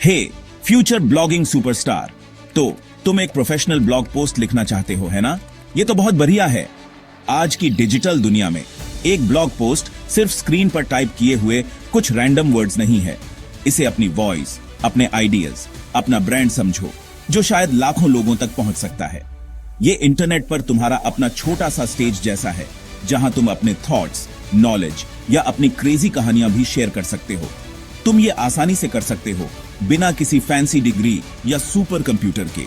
हे future blogging superstar, तो तुम एक प्रोफेशनल ब्लॉग पोस्ट लिखना चाहते हो, है ना? ये तो बहुत बढ़िया है। आज की डिजिटल दुनिया में एक ब्लॉग पोस्ट सिर्फ स्क्रीन पर टाइप किए हुए कुछ रैंडम वर्ड्स नहीं है। इसे अपनी वॉइस, अपने आइडियाज, अपना ब्रांड समझो, जो शायद लाखों लोगों तक पहुंच सकता है। ये इंटरनेट पर तुम्हारा अपना छोटा सा स्टेज जैसा है, जहां तुम अपने थॉट्स, नॉलेज या अपनी क्रेजी कहानियां भी शेयर कर सकते हो। तुम ये आसानी से कर सकते हो, बिना किसी फैंसी डिग्री या सुपर कंप्यूटर के।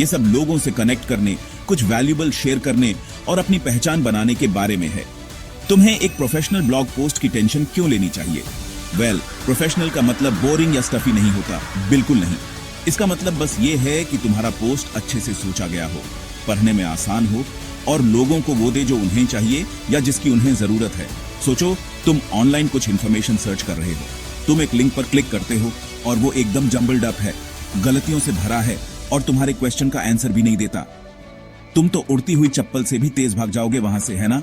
ये सब लोगों से कनेक्ट करने, कुछ वैल्यूएबल शेयर करने और अपनी पहचान बनाने के बारे में है। तुम्हें एक प्रोफेशनल ब्लॉग पोस्ट की टेंशन क्यों लेनी चाहिए? वेल, प्रोफेशनल का मतलब बोरिंग या स्टफी नहीं होता, बिल्कुल नहीं। इसका मतलब बस ये है कि तुम्हारा पोस्ट अच्छे से सोचा गया हो, पढ़ने में आसान हो और लोगों को वो दे जो उन्हें चाहिए या जिसकी उन्हें जरूरत है। सोचो, तुम ऑनलाइन कुछ इन्फॉर्मेशन सर्च कर रहे हो, तुम एक लिंक पर क्लिक करते हो और वो एकदम जंबल्ड अप है, गलतियों से भरा है और तुम्हारे क्वेश्चन का आंसर भी नहीं देता। तुम तो उड़ती हुई चप्पल से भी तेज भाग जाओगे वहां से, है ना?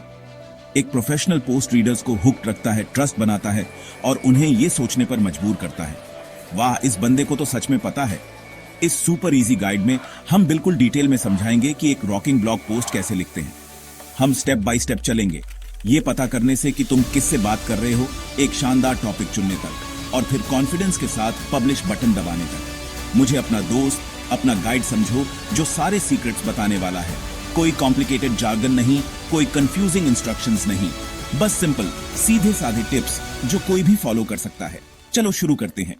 एक प्रोफेशनल पोस्ट रीडर्स को हुक्ड रखता है, ट्रस्ट बनाता है और उन्हें ये सोचने पर मजबूर करता है, वाह, इस बंदे को तो सच में पता है। इस सुपर इजी गाइड में हम बिल्कुल डिटेल में समझाएंगे कि एक रॉकिंग ब्लॉग पोस्ट कैसे लिखते हैं। हम स्टेप बाय स्टेप चलेंगे, ये पता करने से कि तुम किससे बात कर रहे हो, एक शानदार टॉपिक चुनने तक और फिर कॉन्फिडेंस के साथ पब्लिश बटन दबाने तक। मुझे अपना दोस्त, अपना गाइड समझो, जो सारे सीक्रेट्स बताने वाला है। कोई कॉम्प्लिकेटेड जार्गन नहीं, कोई कंफ्यूजिंग इंस्ट्रक्शंस नहीं, बस सिंपल सीधे साधे टिप्स जो कोई भी फॉलो कर सकता है। चलो शुरू करते हैं।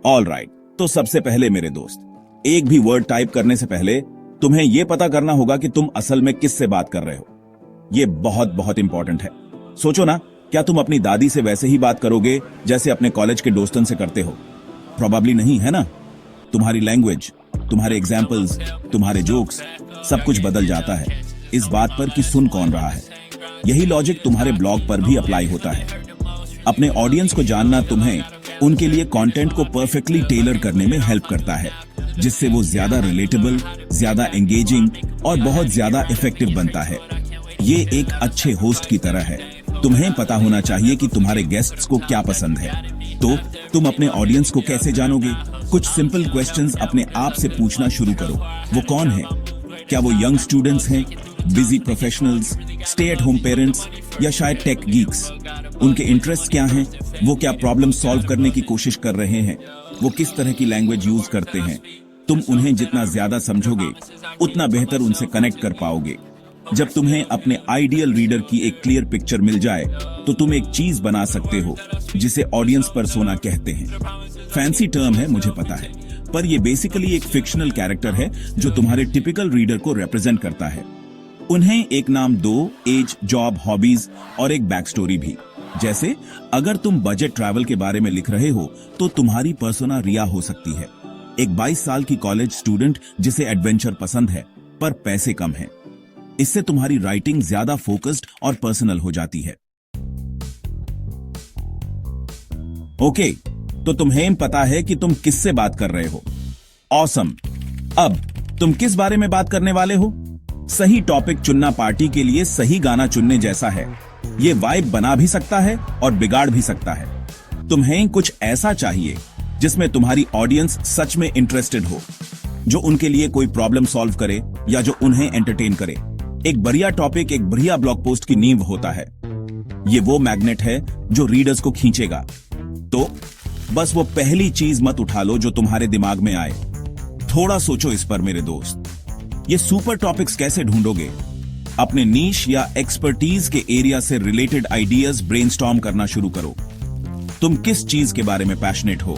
ऑलराइट, तो सबसे पहले मेरे दोस्त, एक भी वर्ड टाइप करने से पहले तुम्हें यह पता करना होगा कि तुम असल में किससे बात कर रहे हो। यह बहुत बहुत इंपॉर्टेंट है। सोचो ना, क्या तुम अपनी दादी से वैसे ही बात करोगे जैसे अपने कॉलेज के दोस्तों से करते हो? प्रोबेबली नहीं, है ना? तुम्हारी लैंग्वेज, तुम्हारे एग्जाम्पल्स, तुम्हारे जोक्स, सब कुछ बदल जाता है इस बात पर कि सुन कौन रहा है। यही लॉजिक तुम्हारे ब्लॉग पर भी अप्लाई होता है। अपने ऑडियंस को जानना तुम्हें उनके लिए कंटेंट को परफेक्टली टेलर करने में हेल्प करता है, जिससे वो ज्यादा रिलेटेबल, ज्यादा एंगेजिंग और बहुत ज्यादा इफेक्टिव बनता है। ये एक अच्छे होस्ट की तरह है। तुम्हें पता होना चाहिए कि तुम्हारे गेस्ट्स को क्या पसंद है। तो तुम अपने ऑडियंस को कैसे जानोगे? कुछ सिंपल क्वेश्चंस अपने आप से पूछना शुरू करो। वो कौन है? क्या वो यंग स्टूडेंट्स हैं, busy professionals, stay at home parents या शायद टेक गीक्स? उनके इंटरेस्ट क्या हैं? वो क्या प्रॉब्लम सॉल्व करने की कोशिश कर रहे हैं? वो किस तरह की लैंग्वेज यूज करते हैं? तुम उन्हें जितना ज्यादा समझोगे, उतना बेहतर उनसे कनेक्ट कर पाओगे। जब तुम्हें अपने आइडियल रीडर की एक क्लियर पिक्चर मिल जाए, तो तुम एक चीज बना सकते हो जिसे ऑडियंस पर्सोना कहते हैं। फैंसी टर्म है, मुझे पता है, पर यह बेसिकली एक फिक्शनल कैरेक्टर है जो तुम्हारे टिपिकल रीडर को रिप्रेजेंट करता है। उन्हें एक नाम दो, एज, जॉब, हॉबीज और एक बैक स्टोरी भी। जैसे अगर तुम बजट ट्रैवल के बारे में लिख रहे हो, तो तुम्हारी पर्सोना रिया हो सकती है, एक 22 साल की कॉलेज स्टूडेंट जिसे एडवेंचर पसंद है पर पैसे कम हैं। इससे तुम्हारी राइटिंग ज्यादा फोकस्ड और पर्सनल हो जाती है। ओके, तो तुम्हें पता है कि तुम किससे बात कर रहे हो। ऑसम। अब तुम किस बारे में बात करने वाले हो? सही टॉपिक चुनना पार्टी के लिए सही गाना चुनने जैसा है। ये वाइब बना भी सकता है और बिगाड़ भी सकता है। तुम्हें कुछ ऐसा चाहिए जिसमें तुम्हारी ऑडियंस सच में इंटरेस्टेड हो, जो उनके लिए कोई प्रॉब्लम सॉल्व करे या जो उन्हें एंटरटेन करे। एक बढ़िया टॉपिक एक बढ़िया ब्लॉग पोस्ट की नींव होता है। ये वो मैग्नेट है जो रीडर्स को खींचेगा। तो बस वो पहली चीज मत उठा लो जो तुम्हारे दिमाग में आए। थोड़ा सोचो इस पर मेरे दोस्त। ये सुपर टॉपिक्स कैसे ढूंढोगे? अपने नीश या एक्सपर्टीज के एरिया से रिलेटेड आइडियाज ब्रेनस्टॉर्म करना शुरू करो। तुम किस चीज के बारे में पैशनेट हो?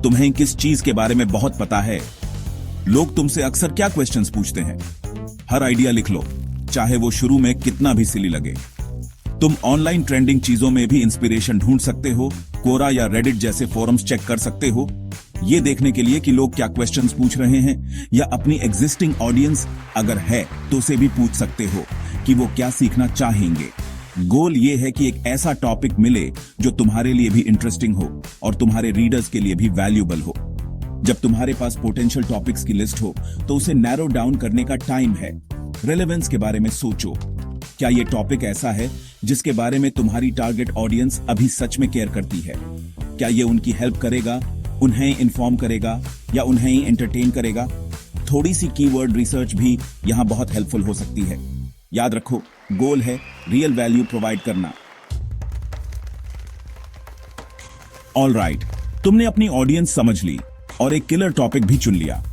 तुम्हें किस चीज के बारे में बहुत पता है? लोग तुमसे अक्सर क्या क्वेश्चंस पूछते हैं? हर आइडिया लिख लो, चाहे वो शुरू में कितना भी सिली लगे। तुम ऑनलाइन ट्रेंडिंग चीजों में भी इंस्पिरेशन ढूंढ सकते हो। कोरा या रेडिट जैसे फोरम्स चेक कर सकते हो, ये देखने के लिए कि लोग क्या क्वेश्चंस पूछ रहे हैं, या अपनी एग्जिस्टिंग ऑडियंस अगर है तो उसे भी पूछ सकते हो कि वो क्या सीखना चाहेंगे। गोल ये है कि एक ऐसा टॉपिक मिले जो तुम्हारे लिए भी इंटरेस्टिंग हो और तुम्हारे रीडर्स के लिए भी वैल्यूएबल हो। जब तुम्हारे पास पोटेंशियल टॉपिक्स की लिस्ट हो, तो उसे नैरो डाउन करने का टाइम है। रेलेवेंस के बारे में सोचो। क्या ये टॉपिक ऐसा है जिसके बारे में तुम्हारी टारगेट ऑडियंस अभी सच में केयर करती है? क्या ये उनकी हेल्प करेगा, उन्हें इन्फॉर्म करेगा या उन्हें एंटरटेन करेगा? थोड़ी सी कीवर्ड रिसर्च भी यहां बहुत हेल्पफुल हो सकती है। याद रखो, गोल है रियल वैल्यू प्रोवाइड करना। ऑलराइट, तुमने अपनी ऑडियंस समझ ली और एक किलर टॉपिक भी चुन लिया।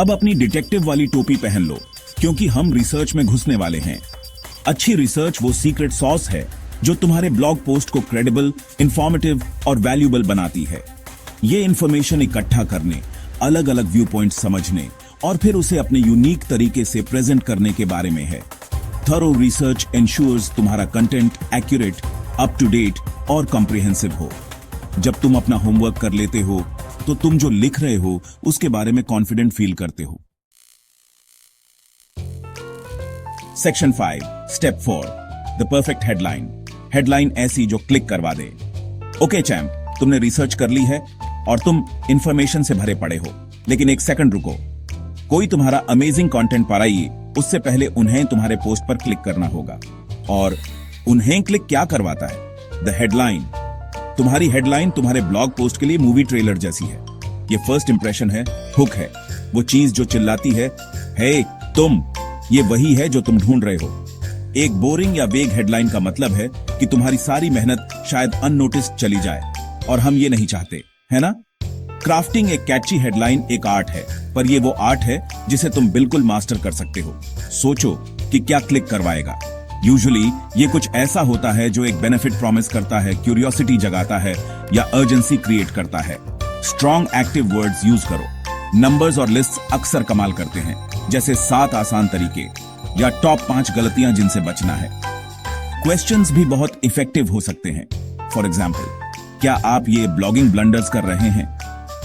अब अपनी डिटेक्टिव वाली टोपी पहन लो, क्योंकि हम रिसर्च में घुसने वाले हैं। अच्छी रिसर्च वो सीक्रेट सॉस है जो तुम्हारे ब्लॉग पोस्ट को क्रेडिबल, इंफॉर्मेटिव और वैल्यूएबल बनाती है। ये इंफॉर्मेशन इकट्ठा करने, अलग अलग व्यू पॉइंट समझने और फिर उसे अपने यूनिक तरीके से प्रेजेंट करने के बारे में है। थरो रिसर्च इंश्योर्स तुम्हारा content accurate, up to date और कॉम्प्रिहेंसिव हो। जब तुम अपना होमवर्क कर लेते हो तो तुम जो लिख रहे हो उसके बारे में कॉन्फिडेंट फील करते हो। Section 5, step 4, the perfect headline. Headline ऐसी जो क्लिक करवा दे। ओके चैम्प, तुमने रिसर्च कर ली है और तुम इंफॉर्मेशन से भरे पड़े हो, लेकिन एक सेकंड रुको। कोई तुम्हारा अमेजिंग कंटेंट पाराइए, उससे पहले उन्हें तुम्हारे पोस्ट पर क्लिक करना होगा। और उन्हें क्लिक क्या करवाता है? The headline. तुम्हारी हेडलाइन तुम्हारे ब्लॉग पोस्ट के लिए मूवी ट्रेलर जैसी है। ये फर्स्ट इंप्रेशन है, हुक है, वो चीज जो चिल्लाती है, हे तुम, ये वही है जो तुम ढूंढ रहे हो। एक बोरिंग या वेग हेडलाइन का मतलब है कि तुम्हारी सारी मेहनत शायद अननोटिस्ड चली जाए, और हम ये नहीं चाहते, है ना? क्राफ्टिंग एक कैची हेडलाइन एक आर्ट है, पर ये वो आर्ट है जिसे तुम बिल्कुल मास्टर कर सकते हो। सोचो कि क्या क्लिक करवाएगा। यूजुअली ये कुछ ऐसा होता है जो एक बेनिफिट प्रॉमिस करता है, क्यूरियोसिटी जगाता है या अर्जेंसी क्रिएट करता है। स्ट्रॉन्ग एक्टिव वर्ड्स यूज करो। नंबर्स और लिस्ट अक्सर कमाल करते हैं, जैसे 7 आसान तरीके या टॉप 5 गलतियां जिनसे बचना है। क्वेश्चंस भी बहुत इफेक्टिव हो सकते हैं। फॉर एग्जाम्पल, क्या आप ये ब्लॉगिंग ब्लंडर्स कर रहे हैं?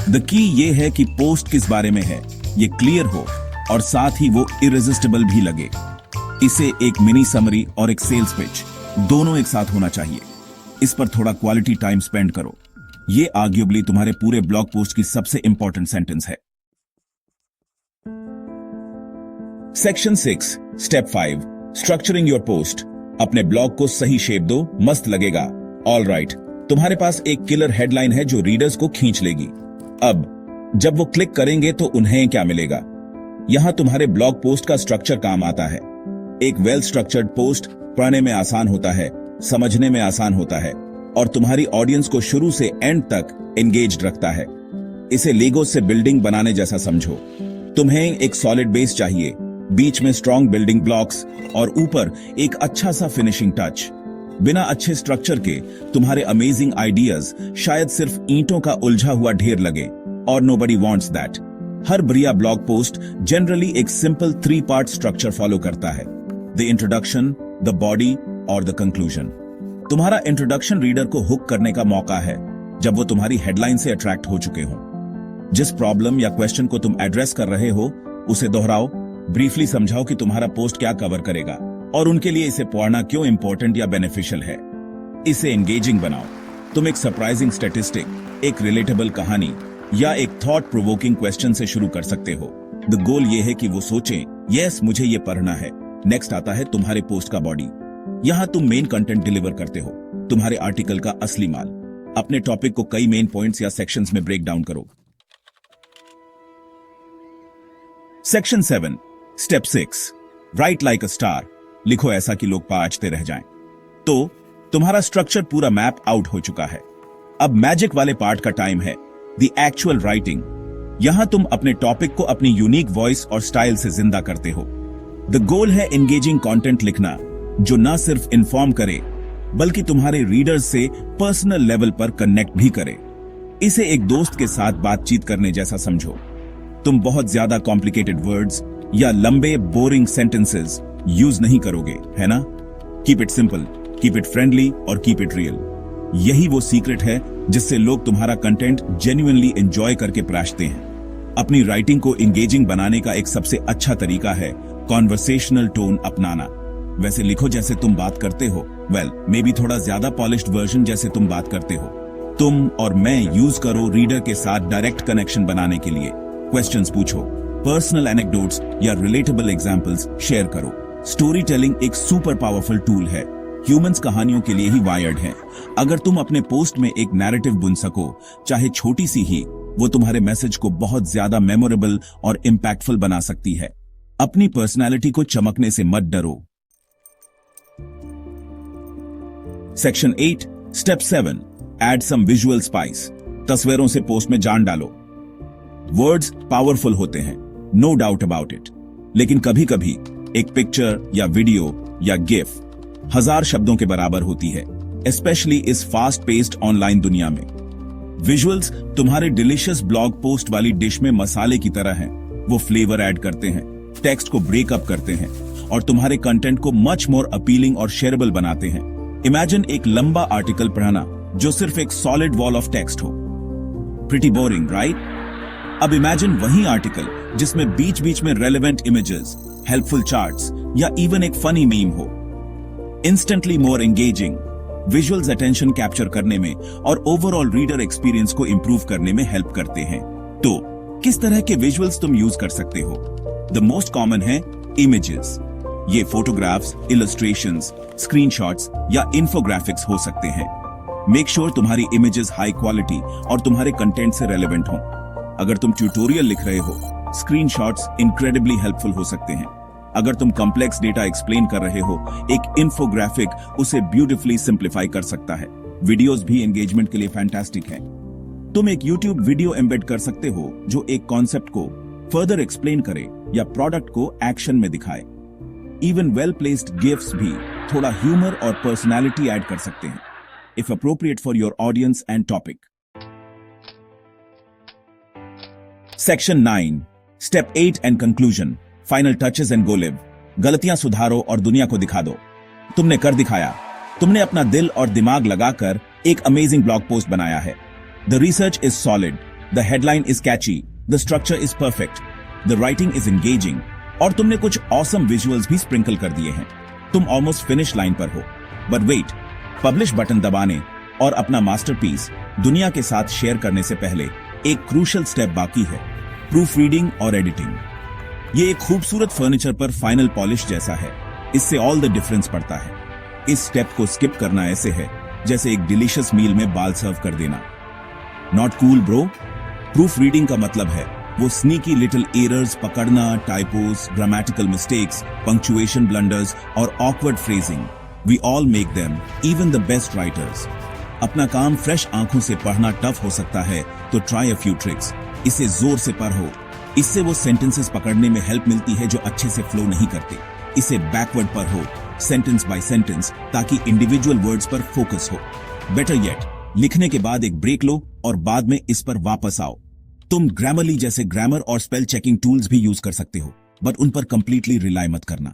द की ये है कि पोस्ट किस बारे में है, ये क्लियर हो और साथ ही वो इरेजिस्टिबल भी लगे। इसे एक मिनी समरी और एक सेल्स पिच दोनों एक साथ होना चाहिए। इस पर थोड़ा क्वालिटी टाइम स्पेंड करो। ये आर्ग्यूबली तुम्हारे पूरे ब्लॉग पोस्ट की सबसे इंपॉर्टेंट सेंटेंस है। Section 6, step 5, structuring your post. अपने ब्लॉग को सही शेप दो, मस्त लगेगा। ऑलराइट, तुम्हारे पास एक किलर हेडलाइन है जो रीडर्स को खींच लेगी। अब जब वो क्लिक करेंगे तो उन्हें क्या मिलेगा? यहां तुम्हारे ब्लॉग पोस्ट का स्ट्रक्चर काम आता है। एक वेल स्ट्रक्चर्ड पोस्ट पढ़ने में आसान होता है, समझने में आसान होता है और तुम्हारी ऑडियंस को शुरू से एंड तक एंगेज्ड रखता है। इसे लेगो से बिल्डिंग बनाने जैसा समझो। तुम्हें एक सॉलिड बेस चाहिए, बीच में स्ट्रॉन्ग बिल्डिंग ब्लॉक्स और ऊपर एक अच्छा सा फिनिशिंग टच। बिना अच्छे स्ट्रक्चर के तुम्हारे अमेजिंग आइडियाज शायद सिर्फ ईंटों का उलझा हुआ ढेर लगे, और नोबडी वांट्स दैट। हर बढ़िया ब्लॉग पोस्ट जनरली एक सिंपल 3 पार्ट स्ट्रक्चर फॉलो करता है। द इंट्रोडक्शन, द बॉडी और द कंक्लूजन। तुम्हारा इंट्रोडक्शन रीडर को हुक करने का मौका है जब वो तुम्हारी हेडलाइन से अट्रैक्ट हो चुके हों। जिस प्रॉब्लम या क्वेश्चन को तुम एड्रेस कर रहे हो उसे दोहराओ, ब्रीफली समझाओ कि तुम्हारा पोस्ट क्या कवर करेगा और उनके लिए इसे पढ़ना क्यों इंपॉर्टेंट या बेनिफिशियल है। इसे एंगेजिंग बनाओ। तुम एक सरप्राइजिंग स्टैटिस्टिक, एक रिलेटेबल कहानी या एक थॉट प्रोवोकिंग क्वेश्चन से शुरू कर सकते हो। द गोल ये है कि वो सोचें, यस मुझे ये पढ़ना है। नेक्स्ट आता है तुम्हारे पोस्ट का बॉडी। यहां तुम मेन कंटेंट डिलीवर करते हो, तुम्हारे आर्टिकल का असली माल। अपने टॉपिक को कई मेन पॉइंट्स या सेक्शंस में ब्रेक डाउन करो। Section 7, step 6, right like a star. लिखो ऐसा कि लोग पाँचते रह जाएं। तो तुम्हारा स्ट्रक्चर पूरा मैप आउट हो चुका है। अब मैजिक वाले पार्ट का टाइम है, द एक्चुअल राइटिंग। यहां तुम अपने टॉपिक को अपनी यूनिक वॉइस और स्टाइल से जिंदा करते हो। द गोल है एंगेजिंग कंटेंट लिखना जो न सिर्फ इन्फॉर्म करे बल्कि तुम्हारे रीडर्स से पर्सनल लेवल पर कनेक्ट भी करे। इसे एक दोस्त के साथ बातचीत करने जैसा समझो। तुम बहुत ज्यादा कॉम्प्लिकेटेड वर्ड्स या लंबे बोरिंग सेंटेंसेस यूज नहीं करोगे, है ना? Keep it simple, keep it friendly और कीप इट रियल। यही वो सीक्रेट है जिससे लोग तुम्हारा कंटेंट जेन्युइनली एंजॉय करके पढ़ते हैं। अपनी राइटिंग को एंगेजिंग बनाने का एक सबसे अच्छा तरीका है कॉन्वर्सेशनल टोन अपनाना। वैसे लिखो जैसे तुम बात करते हो, मे बी थोड़ा ज्यादा पॉलिश्ड वर्जन जैसे तुम बात करते हो। तुम और मैं यूज करो रीडर के साथ डायरेक्ट कनेक्शन बनाने के लिए। क्वेश्चंस पूछो, पर्सनल एनेक्डोट्स या रिलेटेबल एग्जांपल्स शेयर करो। स्टोरी टेलिंग एक सुपर पावरफुल टूल है। ह्यूमंस कहानियों के लिए ही वायर्ड हैं। अगर तुम अपने पोस्ट में एक नैरेटिव बुन सको, चाहे छोटी सी ही, वो तुम्हारे मैसेज को बहुत ज्यादा मेमोरेबल और इंपैक्टफुल बना सकती है। अपनी पर्सनैलिटी को चमकने से मत डरो। Section 8 step 7 add some visual spice. तस्वीरों से पोस्ट में जान डालो। वर्ड्स पावरफुल होते हैं, नो डाउट अबाउट इट, लेकिन कभी कभी एक पिक्चर या वीडियो या गिफ 1000 शब्दों के बराबर होती है, स्पेशली इस फास्ट पेस्ड ऑनलाइन दुनिया में। विजुअल्स तुम्हारे डिलीशियस ब्लॉग पोस्ट वाली डिश में मसाले की तरह हैं। वो फ्लेवर ऐड करते हैं, टेक्स्ट को ब्रेकअप करते हैं और तुम्हारे कंटेंट को मच मोर अपीलिंग और शेयरेबल बनाते हैं। इमेजिन एक लंबा आर्टिकल पढ़ना जो सिर्फ एक सॉलिड वॉल ऑफ टेक्स्ट हो। Pretty boring, right? अब इमेजिन वही आर्टिकल जिसमें बीच बीच में रेलेवेंट इमेजेस, हेल्पफुल चार्ट्स या इवन एक फनी मीम हो। इंस्टेंटली मोर एंगेजिंग। विजुअल्स अटेंशन कैप्चर करने में और ओवरऑल रीडर एक्सपीरियंस को इंप्रूव करने में हेल्प करते हैं। तो किस तरह के विजुअल्स तुम यूज कर सकते हो? द मोस्ट कॉमन है इमेजेस। ये फोटोग्राफ्स, इलस्ट्रेशंस, स्क्रीनशॉट्स या इंफोग्राफिक्स हो सकते हैं। मेक श्योर तुम्हारी इमेजेस हाई क्वालिटी और तुम्हारे कंटेंट से रेलेवेंट हों। अगर तुम ट्यूटोरियल लिख रहे हो, स्क्रीनशॉट्स इनक्रेडिबली हेल्पफुल हो सकते हैं। अगर तुम कॉम्प्लेक्स डेटा एक्सप्लेन कर रहे हो, एक इंफोग्राफिक उसे ब्यूटीफुली सिंप्लीफाई कर सकता है। वीडियोस भी एंगेजमेंट के लिए फैंटास्टिक हैं। तुम एक यूट्यूब वीडियो एम्बेड कर सकते हो जो एक कॉन्सेप्ट को फर्दर एक्सप्लेन करे या प्रोडक्ट को एक्शन में दिखाए। इवन वेल प्लेस्ड गिफ्ट्स भी थोड़ा ह्यूमर और पर्सनैलिटी ऐड कर सकते हैं, if appropriate for your audience and topic. Section 9 Step 8 and Conclusion Final touches and go live. गलतियां सुधारो और दुनिया को दिखा दो। तुमने कर दिखाया। तुमने अपना दिल और दिमाग लगाकर एक अमेजिंग ब्लॉग पोस्ट बनाया है। The research is solid, the headline is catchy, the structure is perfect, the writing is engaging, और तुमने कुछ awesome visuals भी स्प्रिंकल कर दिए हैं। तुम ऑलमोस्ट फिनिश लाइन पर हो। But wait, पब्लिश बटन दबाने और अपना मास्टरपीस दुनिया के साथ शेयर करने से पहले एक क्रूशियल स्टेप बाकी है, प्रूफ रीडिंग और एडिटिंग। ये एक खूबसूरत फर्नीचर पर फाइनल पॉलिश जैसा है। इससे ऑल द डिफरेंस पड़ता है। इस स्टेप को स्किप करना ऐसे है जैसे एक डिलीशियस मील में बाल सर्व कर देना। Not cool bro. Proof reading का मतलब है वो स्नीकी लिटिल एरर्स पकड़ना, टाइपोस, ग्रामेटिकल मिस्टेक्स, पंक्चुएशन ब्लंडर्स और awkward phrasing. We all make them, even the best writers. अपना काम फ्रेश आंखों से पढ़ना टफ हो सकता है, तो try a few tricks. इसे जोर से पढ़ो। इससे वो सेंटेंसेस पकड़ने में हेल्प मिलती है जो अच्छे से फ्लो नहीं करते। इसे बैकवर्ड पढ़ो, सेंटेंस बाय सेंटेंस, ताकि इंडिविजुअल वर्ड्स पर फोकस हो। बेटर येट, लिखने के बाद एक ब्रेक लो और बाद में इस पर वापस आओ। तुम ग्रामरली जैसे ग्रामर और स्पेल चेकिंग टूल्स भी यूज कर सकते हो, बट उन पर कंप्लीटली रिलाई मत करना।